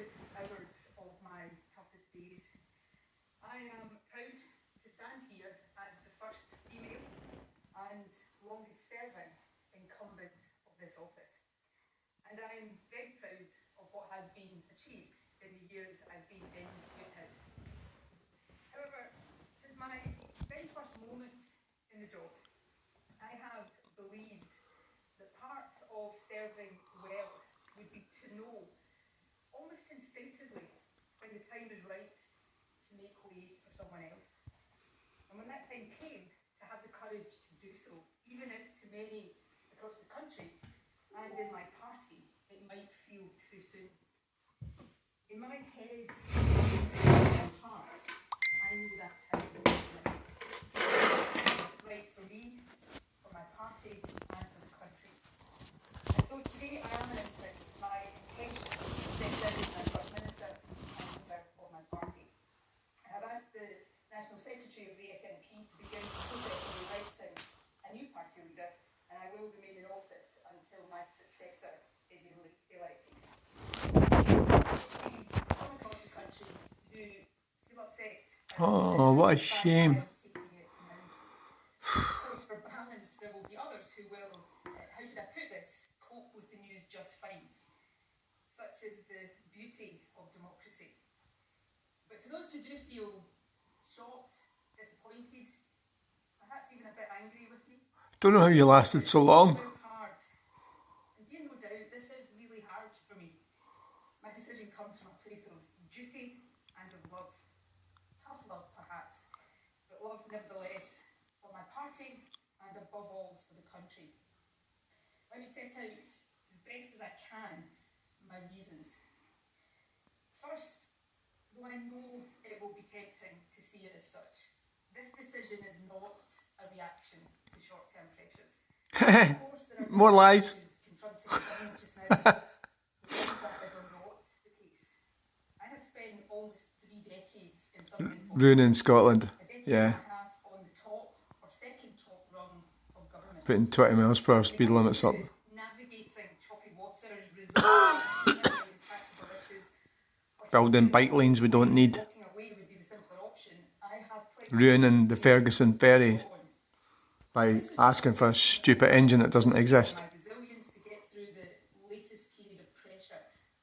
darkest hours of my toughest days. I am proud to stand here as the first female and longest serving incumbent of this office. And I am very proud of what has been achieved in the years I've been in Woop House. However, since my very first moments in the job, I have believed that part of serving well would be to know, almost instinctively, when the time is right to make way for someone else. And when that time came, to have the courage to do so, even if to many across the country and in my party, it might feel too soon. In my head and in my heart, I know that time is right. It's right for me, for my party, and for the country. And so today I am announcing my intention to step down as First Minister and leader of my party. I have asked the National Secretary of the SNP to begin the process of electing a new party leader, and I will remain in office until my successor is elected. Some across the country who feel upset. Oh, what a shame. Of course, for balance, there will be others who will, how should I put this, cope with the news just fine. Such is the beauty of democracy. But to those who do feel shocked, disappointed, perhaps even a bit angry with me. Don't know how you lasted so long. It's hard. And be in no doubt, this is really hard for me. My decision comes from a place of duty and of love. Tough love, perhaps, but love nevertheless for my party and above all for the country. Let me set out as best as I can my reasons. First, though I know it will be tempting to see it as such, this decision is not a reaction to short-term pressures. Of course, there are More lies. confronting government just now, but is that ever not the case? I have spent almost 3 decades in Thurman Ruining Scotland. a decade Yeah. and a half on the top or second top rung of government. Putting 20 miles per hour speed limits up. Navigating choppy waters, resolving intractable issues, or Building bike lanes we don't need. walking away would be the simpler option. I have played Ruining the Ferguson ferries by asking for a stupid engine that doesn't exist. my resilience to get through the latest period of pressure.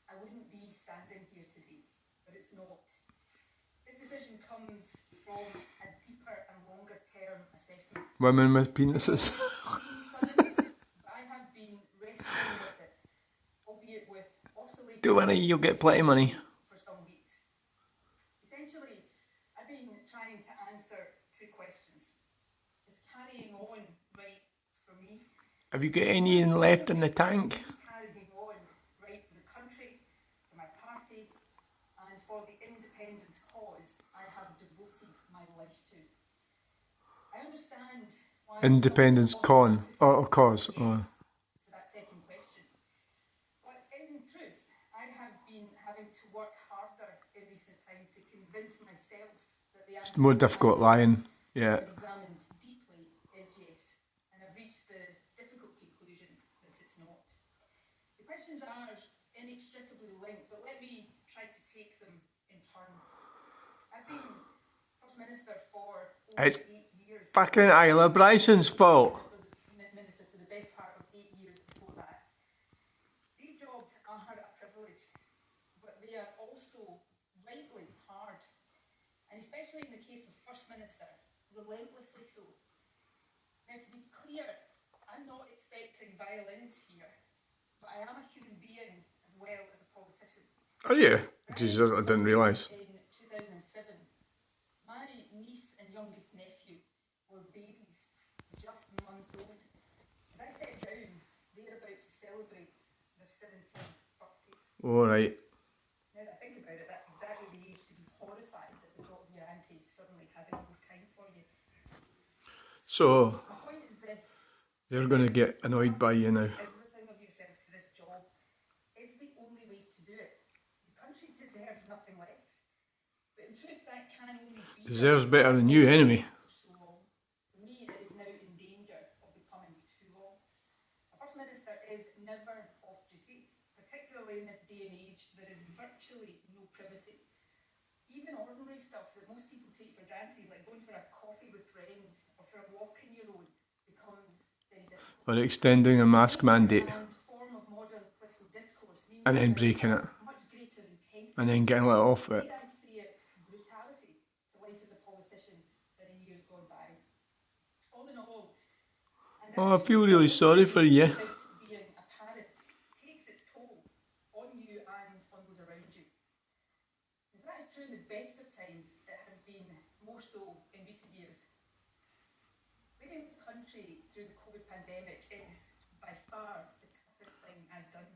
I wouldn't be standing here today, but it's not. This decision comes from a deeper and longer term assessment. Women with penises. I have been wrestling with it, albeit with oscillating Do any, you'll get plenty of money. for some weeks. Essentially, I've been trying to answer 2 questions. Is carrying on right for me? Have you got any left in the tank? Carrying on right for the country, for my party, and for the independence cause I have devoted my life to. I understand why Independence con. Or cause. yes Oh. to that second question. But in truth, I have been having to work harder in recent times to convince myself that the answer More difficult lying. Yeah. when examined deeply is yes, and I've reached the difficult conclusion that it's not. The questions are inextricably linked, but let me try to take them in turn. I've been First Minister for over It's 8 years. Fucking Isla Bryson's fault. Minister for the best part of 8 years before that. These jobs are a privilege, but they are also rightly hard, and especially in the case of First Minister, relentlessly so. Now, to be clear, I'm not expecting violence here, but I am a human being as well as a politician. Oh yeah. Jesus, I didn't realise. In 2007, my niece and youngest nephew were babies, just months old. As I stepped down, they are about to celebrate their 17th birthdays. Alright. Now that I think about it, that's exactly the age to be horrified at the thought of your auntie suddenly having more time for you. So, My point is this: they're going to get annoyed by you now. everything of yourself to this job is the only way to do it. The country deserves nothing less. But in truth, that can only be Deserves better than you, anyway. for so long. For me, it is now in danger of becoming too long. A First Minister is never off duty, particularly particularly in this day and age, there is virtually no privacy. Even ordinary stuff that most people take for granted, like going for a coffee with friends or for a walk on your own, becomes very difficult. Or extending a mask mandate And form of modern political discourse means and then that breaking it much greater intensity, and then getting let off with it. dare I say it, brutality to life as a politician than in years gone by. All in all, and Oh, I feel really sorry for you. being a parent takes its toll on you and on those around you. If that is true in the best of times, it has been more so in recent years. Leading this country through the COVID pandemic is by far the toughest thing I've done.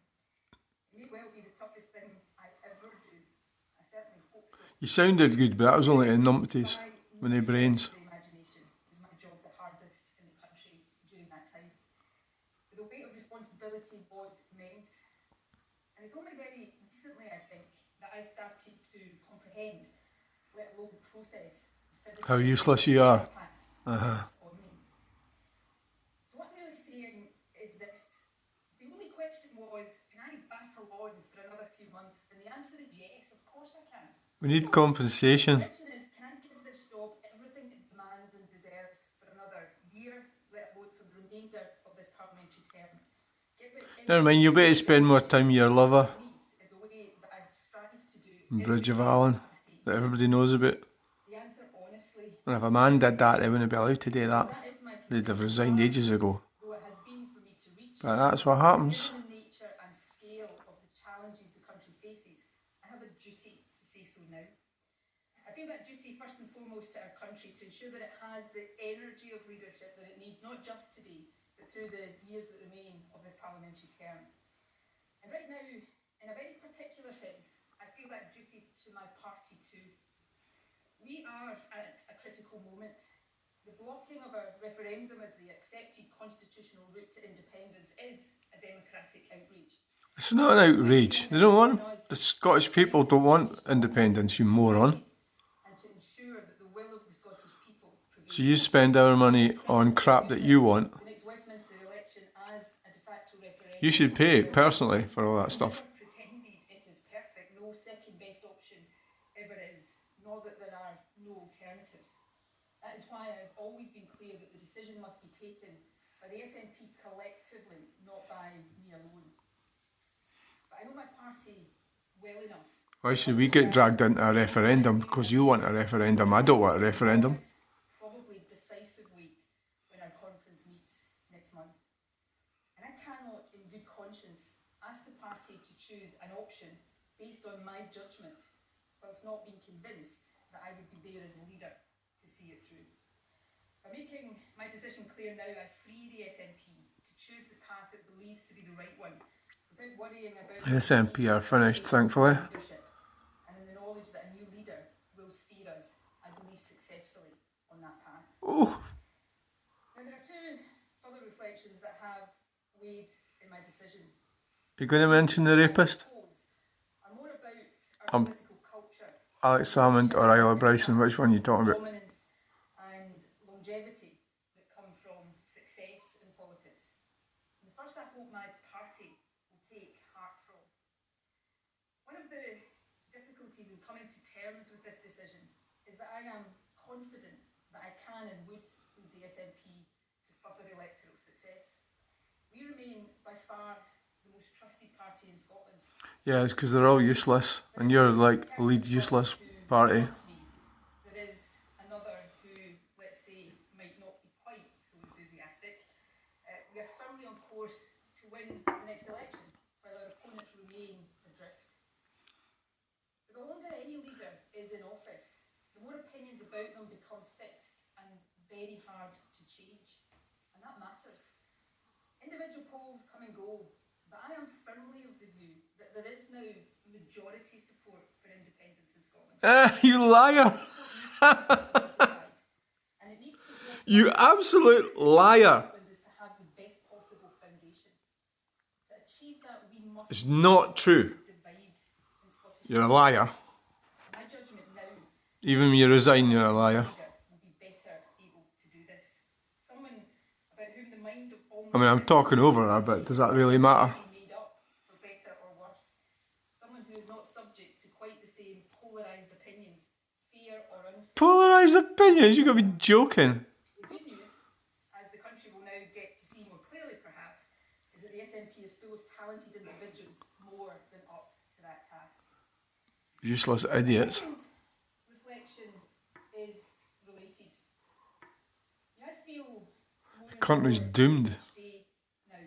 It may well be the toughest thing I ever do. I certainly hope so. You sounded good, but that was only in Numpties with the brains. The imagination was my job the hardest in the country during that time. The weight of responsibility was immense. And it's only very recently, I think, that I started to comprehend, let alone process, the How useless you are. impact on me. So what I'm really saying is this. The only question was, can I battle on for another few months? And the answer is yes, of course I can. We need compensation. The question is, can I give this job everything it demands and deserves for another year, let alone for the remainder of this parliamentary term? Never mind, you'll be able to spend more time with your lover In the way that I strive to do in Bridge of Allen that everybody knows about. the answer, honestly, And if a man did that, they wouldn't be allowed to do that. that is my They'd have resigned ages ago. though it has been for me to reach. But that's what happens. Given the nature and scale of the challenges the country faces, I have a duty to say so now. I feel that duty first and foremost to our country to ensure that it has the energy of leadership that it needs, not just today, but through the years that remain of this parliamentary term. And right now, in a very particular sense, I feel that duty to my party too. We are at a critical moment. The blocking of a referendum as the accepted constitutional route to independence is a democratic outrage. It's not an outrage. They don't want, the Scottish people don't want independence, you moron. And to ensure that the will of the Scottish people prevails. So you spend our money on crap that you want. The next Westminster election as a de facto referendum. You should pay personally for all that stuff. Never pretended it is perfect. No second best option ever is, nor that there are no alternatives. That is why I've always been clear that the decision must be taken by the SNP collectively, not by me alone. But I know my party well enough. Why should we get dragged into a referendum? Because you want a referendum. I don't want a referendum. Probably decisive weight when our conference meets next month. And I cannot, in good conscience, ask the party to choose an option based on my judgment, whilst not being convinced that I would be there as a leader to see it through. By making my decision clear now, I free the SNP to choose the path it believes to be the right one, without worrying about SNP are finished, thankfully. leadership, and in the knowledge that a new leader will steer us, I believe, successfully on that path. Oh, Now, there are two further reflections that have weighed in my decision. you're going to mention the rapist? Are more about our political culture, Alex Salmond or Isla Bryson, which one are you talking about? dominance and longevity that come from success in politics. And the first I hope my party will take heart from. One of the difficulties in coming to terms with this decision is that I am confident that I can and would lead the SNP to further electoral success. We remain by far the most trusted party in Scotland. Yeah, it's because they're all useless. And you're like lead useless party. There is another who, let's say, might not be quite so enthusiastic. We are firmly on course to win the next election, while our opponents remain adrift. But the longer any leader is in office, the more opinions about them become fixed and very hard to change. And that matters. Individual polls come and go, but I am firmly of the view that there is now majority support for independence in Scotland. You liar! And it needs to go You absolute liar! is to have the best possible foundation. To achieve that, we must It's not true. divide in Scottish. You're a liar. My judgment now, Even when you resign, you're a liar. leader will be better able to do this. Someone about whom the mind of all I mean, I'm talking over her, but does that really matter? made up, for better or worse. who is not subject to quite the same polarised opinions, fair or unfair. Polarised opinions? You gotta be joking. The good news, as the country will now get to see more clearly perhaps, is that the SNP is full of talented individuals more than up to that task. Useless idiots. The second reflection is related. I feel The country's doomed. each day now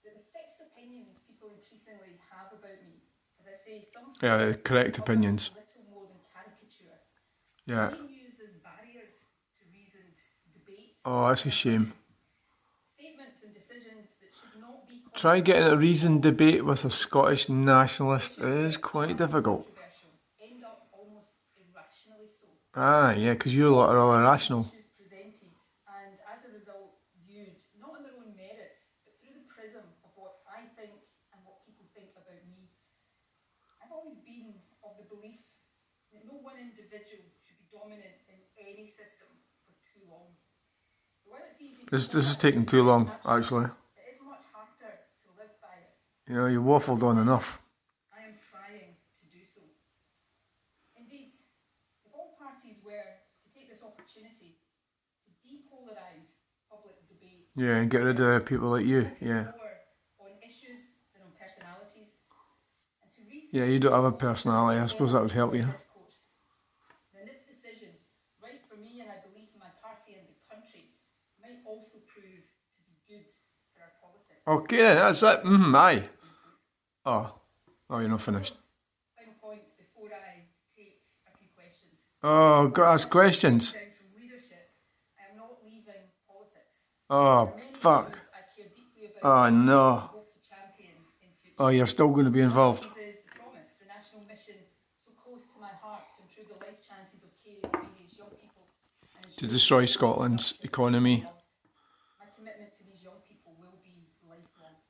that the fixed opinions people increasingly have about me, as I say, some Yeah, correct opinions. little more than caricature, Yeah. being used as barriers to reasoned debate. Oh, that's a shame. Statements and decisions that should not be Try getting a reasoned debate with a Scottish nationalist is quite difficult. controversial, end up almost irrationally so. Ah, yeah, because you lot are all irrational. Issues presented and as a result viewed not on their own merits but through the prism of what I think and what people think about me. I've always been of the belief that no one individual should be dominant in any system for too long. But while it's easy This is taking too long, actually. it is much harder to live by it. You know, you waffled on enough. I am trying to do so. Indeed, if all parties were to take this opportunity to depolarise public debate, Yeah, and get rid of people like you. Yeah. more on issues than on personalities, and to Yeah, you don't have a personality. I suppose that would help you. discourse, then this decision, right for me and I believe for my party and the country, might also prove to be good for our politics. Okay then, that's it. Aye. Oh, you're not finished. Final points before I take a few questions. Oh, got to ask questions. Down from leadership, I am not leaving politics. Oh, Many fuck. issues I care deeply about Oh, and no. hope to champion in future. Oh, you're still going to be involved. This is the promise, the national mission so close to my heart to improve the life chances of care experienced young people and To ensure destroy that Scotland's they are economy. loved. My commitment to these young people will be lifelong.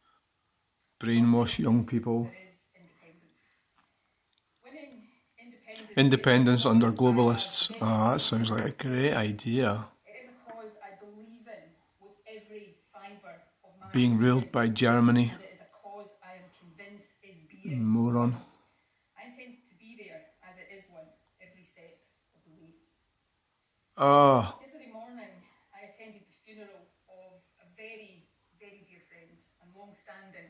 Brainwash young people. There is independence. Winning independence. Independence is a under cause I globalists. have Oh, that sounds like a great idea. It is a cause I believe in with every fibre of my Being ruled by Germany. and it is a cause I am convinced is being. Moron. I intend to be there as it is one every step of the way. Oh, Yesterday morning, I attended the funeral of a very, very dear friend and long-standing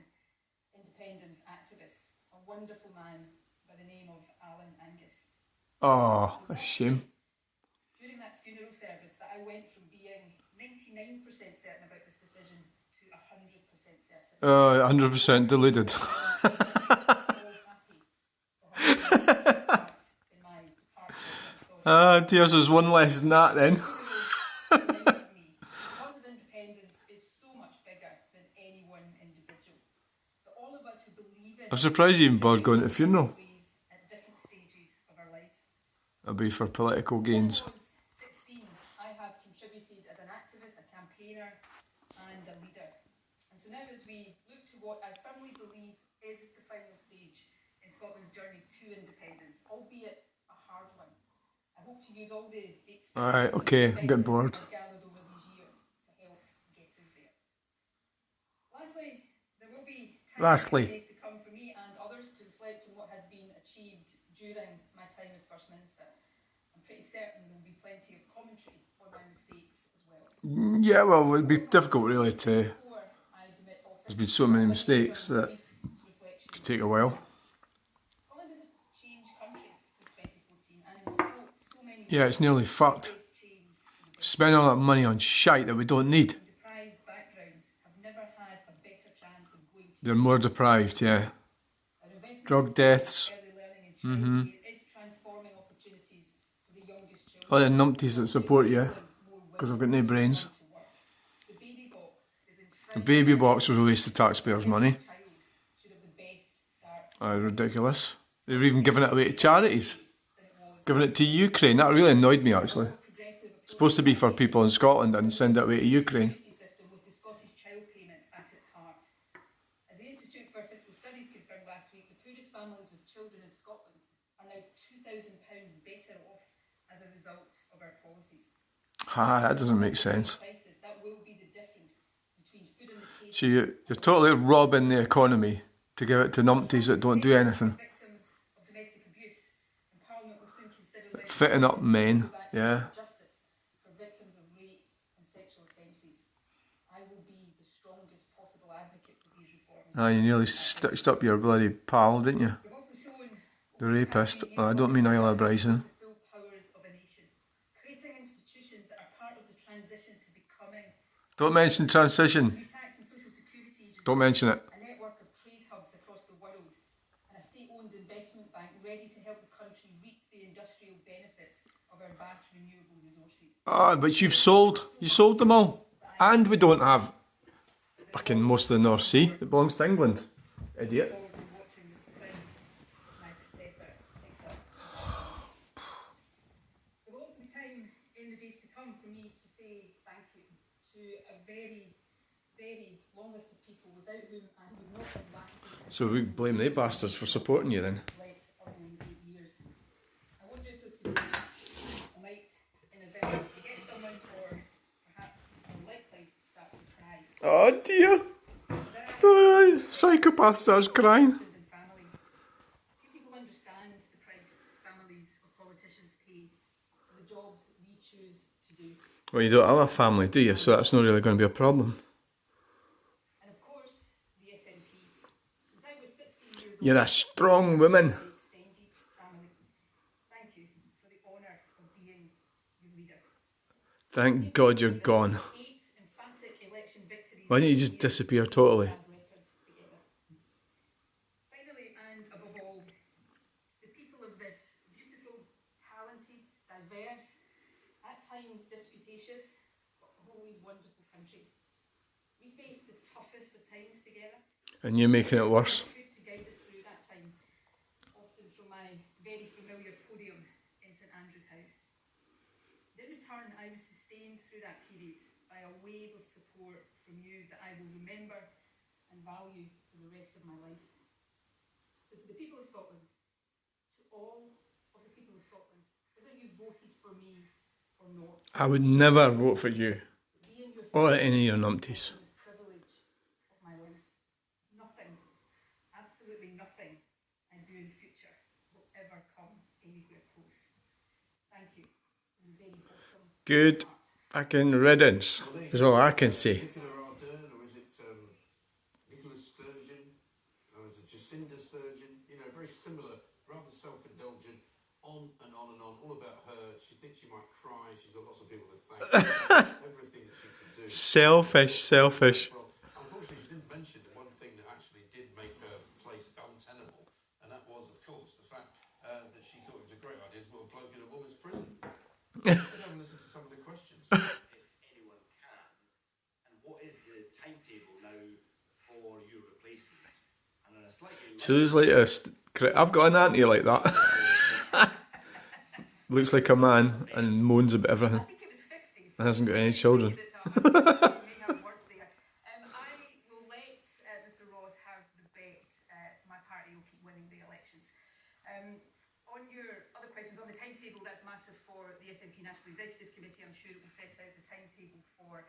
independence activist, a wonderful man by the name of Alan Angus. oh, that's a shame. During that funeral service that I went from being 99% certain about this decision to 100% certain. 100% deluded. All happy to have part in my departure. Ah, dears, there's one less than that then. The cause of independence is so much bigger than any one individual. But all of us who believe in I'm surprised you even bothered going to the funeral. ways at different stages of our lives. It'll be for political gains. Since I was 16, I have contributed as an activist, a campaigner, and a leader. And so now, as we look to what I firmly believe is the final stage in Scotland's journey to independence, albeit a hard one, I hope to use all the experience Alright, okay, I'm getting bored. I've gathered over these years to help get us there. Lastly, there will be days to come for me and others to reflect on what has been achieved during my time as First Minister. I'm pretty certain there will be plenty of commentary on my mistakes as well. Yeah, well, it'd be difficult really to... Before I demit office, There's been so many I'd like to do mistakes some that brief reflection. could take a while. Scotland is a changed country since 2014, and in so many Yeah, it's nearly fucked. ways changed for the better. Spending all that money on shite that we don't need. Deprived backgrounds have never had a better chance of going to They're more deprived, yeah. Our investment Drug deaths. in early learning and childcare is transforming opportunities for the youngest children. All the numpties that support you, because I've got no brains. The baby box is The enshrined baby box was a waste of taxpayers' money. child should have the best start Ridiculous. They've even given it away to charities. than it was. Giving it to Ukraine. That really annoyed me, actually. Progressive It's supposed to be for people in Scotland and send it away to Ukraine. security system with the Scottish Child Payment at its heart. As the Institute for Fiscal Studies confirmed last week, the poorest families with children in Scotland are now £2,000 better off as a result of our policies. That doesn't make sense. Prices, that will be the difference between food on the table. So you're totally robbing the economy to give it to numpties that don't do anything. Victims Fitting up men, yeah. Justice for victims of rape and sexual offences. I will be the strongest possible advocate for these reforms. You nearly stitched up your bloody pal, didn't you? We've also shown The rapist. I don't mean Isla Bryson. the full powers of a nation, creating institutions that are part of the transition to becoming Don't mention transition. new tax and social security agency, Don't mention it. a network of trade hubs across the world, and a state-owned investment bank ready to help the country reap the industrial benefits of our vast renewable resources. But you sold them all. And we don't have fucking most of the North Sea. It belongs to England. Idiot. Forward to watching Friend as my successor takes up. There will also be time in the days to come for me to say thank you to a very, very long list of people without whom I would not have lasted. So we blame they bastards for supporting you then. Let alone 8 years. I won't do so today. I might inadvertently forget someone or perhaps unlikely start to cry. Oh dear. Psychopath starts crying. And family. Few people understand the price families of politicians pay for the jobs that we choose to do. Well, you don't have a family, do you? So that's not really going to be a problem. And of course, the SNP. Since I was 16 years old, You're a strong woman. my extended family. Thank you for the honour of being your leader. Thank God you're gone. 8 emphatic election victories. Why don't you just disappear totally? Finally, and above all, the people of this beautiful, talented, diverse, at times disputatious, but always wonderful country. We faced the toughest of times together. And you're making it worse. Good to guide us through that time, often from my very familiar podium in St Andrew's House. In return, I was sustained through that period by a wave of support from you that I will remember and value for the rest of my life. So to the people of Scotland, to all of the people of Scotland, whether you voted for me or not, I would never vote for you be in your or any of your numpties. the privilege of my life. Nothing, absolutely nothing I do in future will ever come anywhere close. Thank you from the very bottom. Good fucking riddance is all I can say. Or is it Nicholas Sturgeon? Or is it Jacinda Sturgeon? You know, very similar, rather self-indulgent, on and on and on, all about her. She thinks she might cry, she's got lots of people to thank, everything that she can do. Selfish. Well, unfortunately, she didn't mention the one thing that actually did make her place untenable, and that was, of course, the fact that she thought it was a great idea to put a bloke in a woman's prison. Let's have a listen to some of the questions. If anyone can, and what is the timetable now for your replacement? And on a slightly So there's like I've got an auntie like that. Looks like a man and moans about everything. I think it was 50. And hasn't got any children. I will let Mr Ross have the bet. My party will keep winning the elections. On your other questions, on the timetable, that's a matter for the SNP National Executive Committee. I'm sure it will set out the timetable for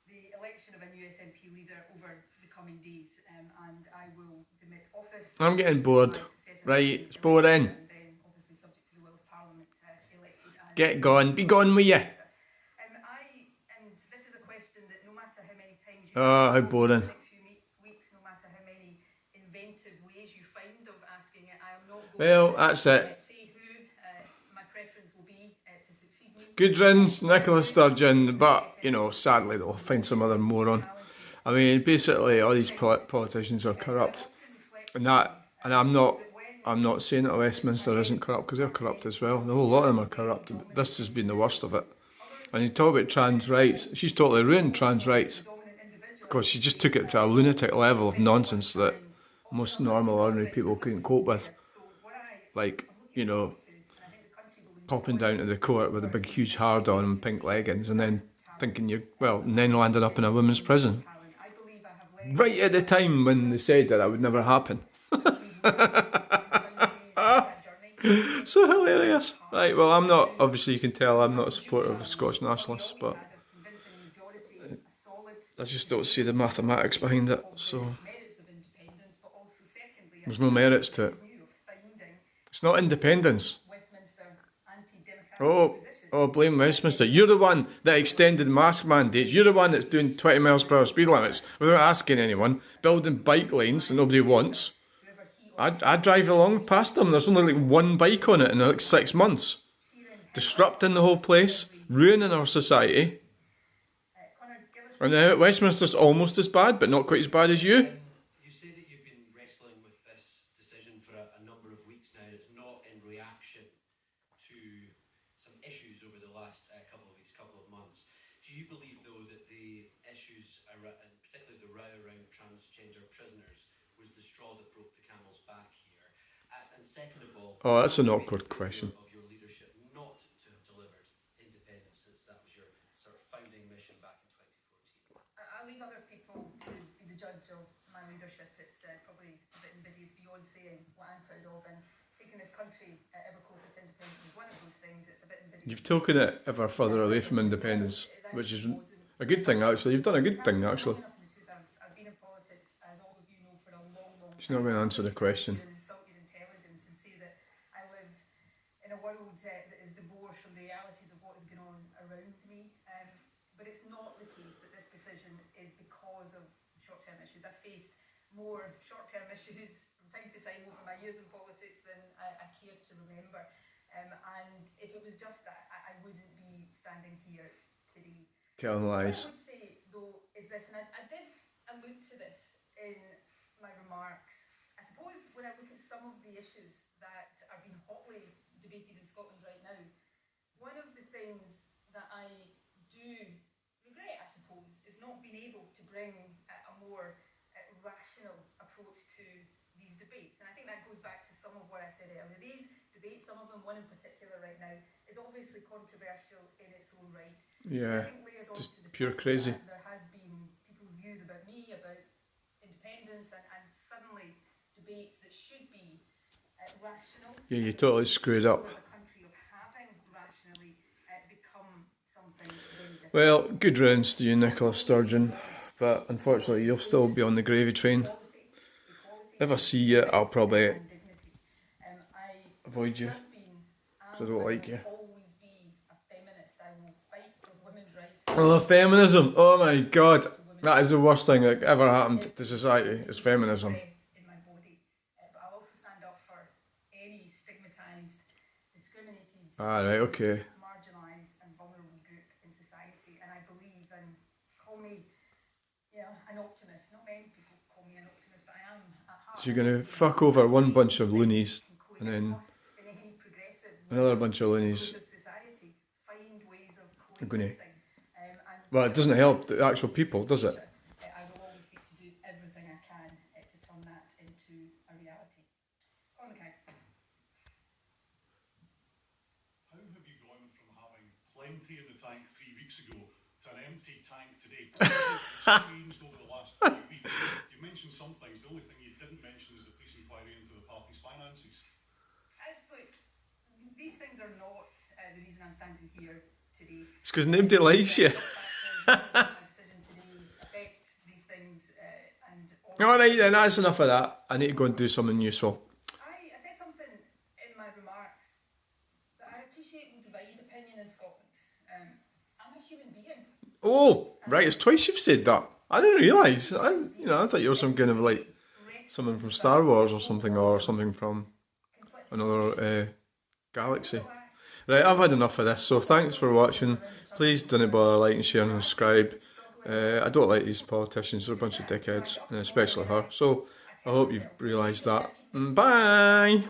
the election of a new SNP leader over the coming days. And I will demit office. I'm getting bored. Right, it's boring. And then, obviously, subject to the will of Parliament, elected as Get gone. Be gone with you. and this is a question that no matter how many times you Oh, how boring. in the next few weeks, no matter how many inventive ways you find of asking it, I am not going Well, to that's it. say who my preference will be to succeed me. Good riddance, Nicholas Sturgeon. But, you know, sadly they'll find some other moron. I mean, basically all these politicians are corrupt. And I'm not saying that Westminster isn't corrupt, because they're corrupt as well. The whole lot of them are corrupt. But this has been the worst of it. And you talk about trans rights. She's totally ruined trans rights. Because she just took it to a lunatic level of nonsense that most normal, ordinary people couldn't cope with. Like, you know, popping down to the court with a big huge hard on and pink leggings and then thinking and then landing up in a women's prison. Right at the time when they said that would never happen. So hilarious. Right, well, I'm not, obviously you can tell I'm not a supporter of Scottish nationalists, but I just don't see the mathematics behind it, so there's no merits to it. It's not independence. Blame Westminster. You're the one that extended mask mandates. You're the one that's doing 20 miles per hour speed limits without asking anyone, building bike lanes that nobody wants. I drive along past them, there's only like one bike on it in like 6 months. Disrupting the whole place, ruining our society. And now Westminster's almost as bad, but not quite as bad as you. You say that you've been wrestling with this decision for a number of weeks now. It's not in reaction to some issues over the last couple of weeks, couple of months. Do you believe, though, that the issues, and particularly the row around transgender prisoners, was the straw that broke the camel's back here? And second of all, Oh, that's an awkward question. of your leadership not to have delivered independence, since that was your sort of founding mission back in 2014. I'll leave other people to be the judge of my leadership. It's probably a bit invidious beyond saying what I'm proud of, and taking this country ever closer to independence is one of those things. It's a bit invidious. You've taken it ever further away from independence, which is a good thing, actually. You've done a good thing, actually. I've been in politics, as all of you know, for a long She's not going to answer the question. insult your intelligence and say that I live in a world that is divorced from the realities of what is going on around me. But it's not the case that this decision is because of short-term issues. I've faced more short-term issues from time to time over my years in politics than I care to remember. And if it was just that, I wouldn't be standing here today. Telling lies. What I would say, though, is this, and I did allude to this in my remarks. I suppose when I look at some of the issues that are being hotly debated in Scotland right now, one of the things that I do regret, I suppose, is not being able to bring a more rational approach to these debates. And I think that goes back to some of what I said earlier. These debates, some of them, one in particular right now, is obviously controversial in its own right. Yeah, just pure crazy. There has been people's views about me, about independence, and suddenly debates that should be rational. Yeah, you totally screwed up. As a country of having rationally become something very different. Well, good riddance to you, Nicola Sturgeon. But unfortunately, you'll still be on the gravy train. If I see you, I'll probably avoid you, because I don't like you. Oh, feminism! Oh my god! That is the worst thing that ever happened to society, is feminism. In my body, but I'll also stand up for any stigmatised, discriminated, Okay. marginalised and vulnerable group in society. And I believe in, call me, an optimist. Not many people call me an optimist, but I am at heart. So you're going to fuck over one bunch of loonies, and then another bunch of loonies. Are going to... Well, it doesn't help the actual people, does it? I will always seek to do everything I can to turn that into a reality. Okay. How have you gone from having plenty in the tank 3 weeks ago to an empty tank today? What's changed over the last 3 weeks? You mentioned some things. The only thing you didn't mention is the police inquiry into the party's finances. Look, these things are not the reason I'm standing here today. It's because nobody likes you. Alright then, that's enough of that. I need to go and do something useful. I said something in my remarks that I appreciate will divide opinion in Scotland. I'm a human being. Oh, right, it's twice you've said that. I didn't realise. I thought you were some kind of like someone from Star Wars or something from another galaxy. Right, I've had enough of this, so thanks for watching. Please don't bother liking, sharing and subscribe. I don't like these politicians, they're a bunch of dickheads, and especially her. So I hope you've realised that. Bye!